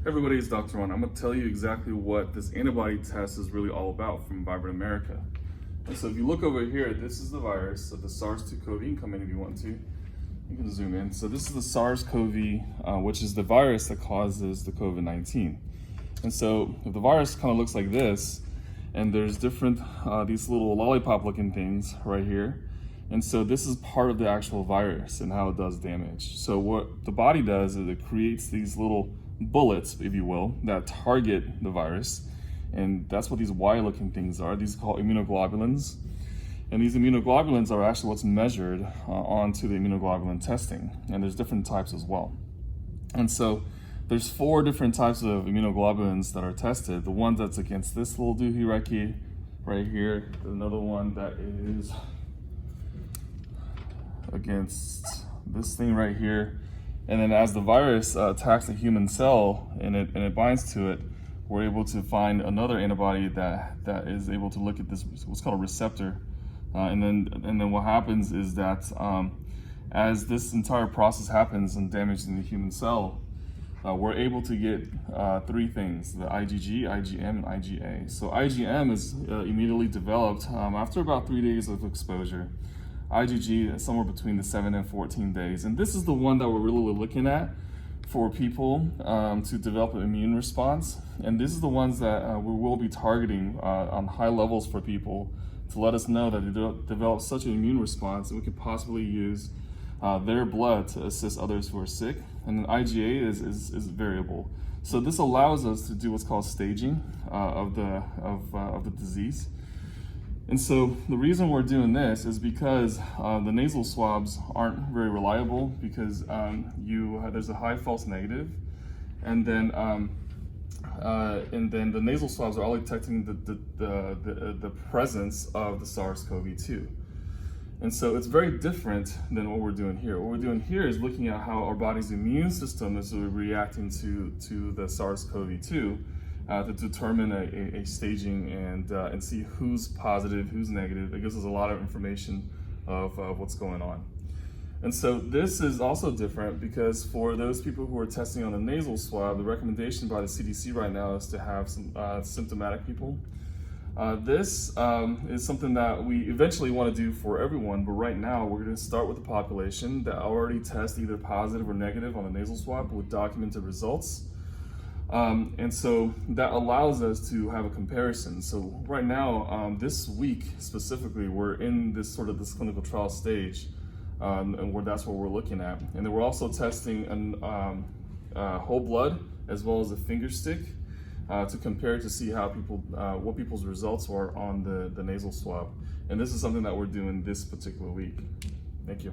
Hey everybody, it's Dr. Ron. I'm going to tell you exactly what this antibody test is really all about from Vibrant America. And so if you look over here, this is the virus of the SARS CoV. You can come in if you want to. You can zoom in. So this is the SARS CoV, which is the virus that causes the COVID-19. And so if the virus kind of looks like this, and there's different, these little lollipop looking things right here. And so this is part of the actual virus and how it does damage. So what the body does is it creates these little bullets, if you will, that target the virus. And that's what these wire-looking things are. These are called immunoglobulins. And these immunoglobulins are actually what's measured onto the immunoglobulin testing. And there's different types as well. And so there's 4 different types of immunoglobulins that are tested. The one that's against this little doohickey right here. There's another one that is against this thing right here. And then as the virus attacks a human cell and it binds to it, we're able to find another antibody that is able to look at this, what's called a receptor. And then what happens is that as this entire process happens and damage in the human cell, we're able to get 3 things: the IgG, IgM, and IgA. So IgM is immediately developed after about 3 days of exposure. IgG is somewhere between the 7 and 14 days. And this is the one that we're really looking at for people to develop an immune response. And this is the ones that we will be targeting on high levels for people to let us know that they develop such an immune response, and we could possibly use their blood to assist others who are sick. And then IgA is variable. So this allows us to do what's called staging of the disease. And so the reason we're doing this is because the nasal swabs aren't very reliable, because there's a high false negative, and then the nasal swabs are all detecting the presence of the SARS CoV-2. And so it's very different than what we're doing here. What we're doing here is looking at how our body's immune system is reacting to the SARS CoV-2. To determine a staging and see who's positive, who's negative. It gives us a lot of information of what's going on. And so this is also different because for those people who are testing on a nasal swab, the recommendation by the CDC right now is to have some symptomatic people. This is something that we eventually want to do for everyone, but right now we're going to start with the population that already test either positive or negative on the nasal swab with documented results. And so that allows us to have a comparison. So right now, this week specifically, we're in this clinical trial stage, and that's what we're looking at. And then we're also testing whole blood as well as a finger stick to compare to see how what people's results are on the nasal swab. And this is something that we're doing this particular week. Thank you.